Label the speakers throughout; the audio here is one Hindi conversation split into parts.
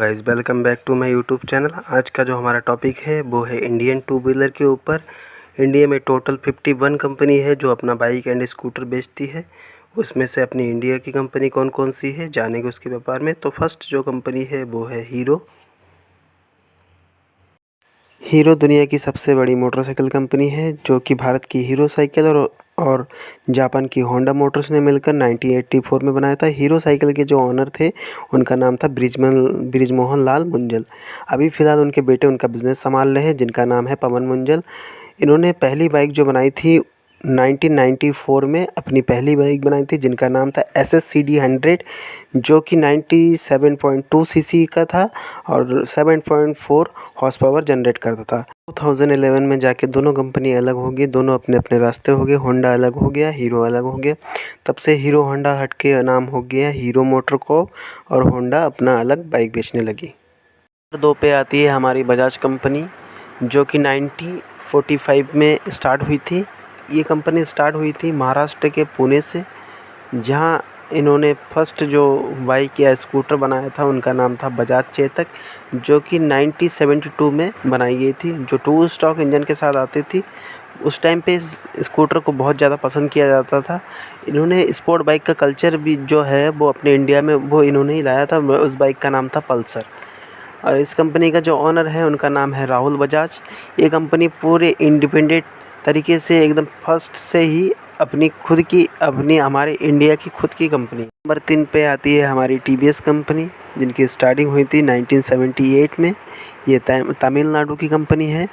Speaker 1: Guys welcome back to my YouTube channel. आज का जो हमारा टॉपिक है वो है इंडियन टू व्हीलर के ऊपर। इंडिया में टोटल 51 कंपनी है जो अपना बाइक एंड स्कूटर बेचती है। उसमें से अपनी इंडिया की कंपनी कौन कौन सी है जानेंगे उसके व्यापार में। तो फर्स्ट जो कंपनी है वो है हीरो। हीरो दुनिया की सबसे बड़ी मोटरसाइकिल कंपनी है जो कि भारत की हीरो साइकिल और जापान की होंडा मोटर्स ने मिलकर 1984 में बनाया था। हीरो साइकिल के जो ऑनर थे उनका नाम था ब्रिजमोहन लाल मुंजल। अभी फ़िलहाल उनके बेटे उनका बिज़नेस संभाल रहे हैं जिनका नाम है पवन मुंजल। इन्होंने पहली बाइक जो बनाई थी 1994 में अपनी पहली बाइक बनाई थी जिनका नाम था SSCD 100 जो कि 97.2 सीसी का था और 7.4 हॉर्स पावर जनरेट करता था। 2011 में जाके दोनों कंपनी अलग हो गई, दोनों अपने अपने रास्ते हो गए। होंडा अलग हो गया, हीरो अलग हो गया। तब से हीरो होंडा हट के नाम हो गया हीरो मोटरकॉर्प और होंडा अपना अलग बाइक बेचने लगी। नंबर 2 पे आती है हमारी बजाज कंपनी जो कि 1945 में स्टार्ट हुई थी। ये कंपनी स्टार्ट हुई थी महाराष्ट्र के पुणे से, जहाँ इन्होंने फर्स्ट जो बाइक या स्कूटर बनाया था उनका नाम था बजाज चेतक जो कि 1972 में बनाई गई थी, जो 2 स्टॉक इंजन के साथ आती थी। उस टाइम पे इस स्कूटर को बहुत ज़्यादा पसंद किया जाता था। इन्होंने स्पोर्ट बाइक का कल्चर भी जो है वो अपने इंडिया में वो इन्होंने ही लाया था। उस बाइक का नाम था पल्सर। और इस कंपनी का जो ऑनर है उनका नाम है राहुल बजाज। ये कंपनी पूरे इंडिपेंडेंट तरीके से एकदम फर्स्ट से ही अपनी हमारे इंडिया की खुद की कंपनी। नंबर 3 पे आती है हमारी TVS कंपनी जिनकी स्टार्टिंग हुई थी 1978 में। ये तमिलनाडु की कंपनी है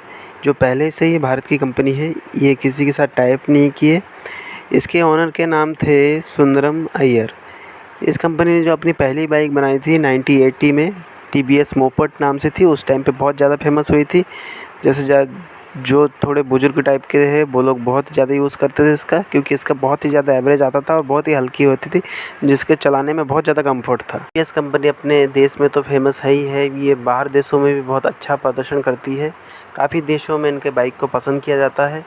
Speaker 1: जो पहले से ही भारत की कंपनी है। ये किसी के साथ टाइप नहीं किए। इसके ऑनर के नाम थे सुंदरम अय्यर। इस कंपनी ने जो अपनी पहली बाइक बनाई थी 1980 में TVS मोपट नाम से थी। उस टाइम पे बहुत ज़्यादा फेमस हुई थी। जैसे जो थोड़े बुजुर्ग टाइप के हैं वो लोग बहुत ज़्यादा यूज़ करते थे इसका, क्योंकि इसका बहुत ही ज़्यादा एवरेज आता था और बहुत ही हल्की होती थी जिसके चलाने में बहुत ज़्यादा कंफर्ट था। TVS कंपनी अपने देश में तो फेमस है ही है, ये बाहर देशों में भी बहुत अच्छा प्रदर्शन करती है। काफ़ी देशों में इनके बाइक को पसंद किया जाता है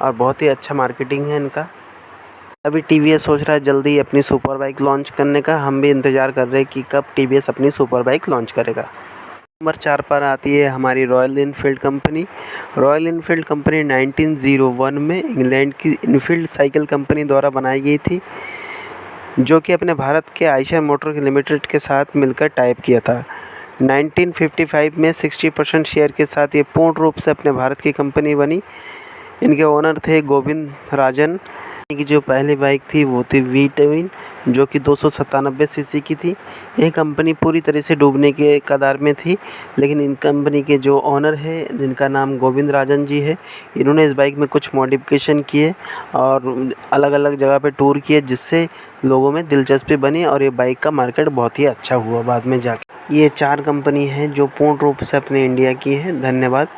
Speaker 1: और बहुत ही अच्छा मार्केटिंग है इनका। अभी TVS सोच रहा है जल्दी अपनी सुपर बाइक लॉन्च करने का। हम भी इंतज़ार कर रहे हैं कि कब TVS अपनी सुपर बाइक लॉन्च करेगा। नंबर 4 पर आती है हमारी royal Enfield company. Royal Enfield company 1901 में इंग्लैंड की इनफील्ड साइकिल कंपनी द्वारा बनाई गई थी, जो कि अपने भारत के आयशर मोटर लिमिटेड के साथ मिलकर टाइप किया था। 1955 में 60% शेयर के साथ ये पूर्ण रूप से अपने भारत की कंपनी बनी। इनके ओनर थे गोविंद राजन। की जो पहली बाइक थी वो थी वी ट्विन जो कि 297 सीसी की थी। यह कंपनी पूरी तरह से डूबने के कगार में थी, लेकिन इन कंपनी के जो ऑनर है जिनका नाम गोविंद राजन जी है, इन्होंने इस बाइक में कुछ मॉडिफिकेशन किए और अलग अलग जगह पे टूर किए जिससे लोगों में दिलचस्पी बनी और ये बाइक का मार्केट बहुत ही अच्छा हुआ बाद में जाके। ये 4 कंपनी हैं जो पूर्ण रूप से अपने इंडिया की है। धन्यवाद।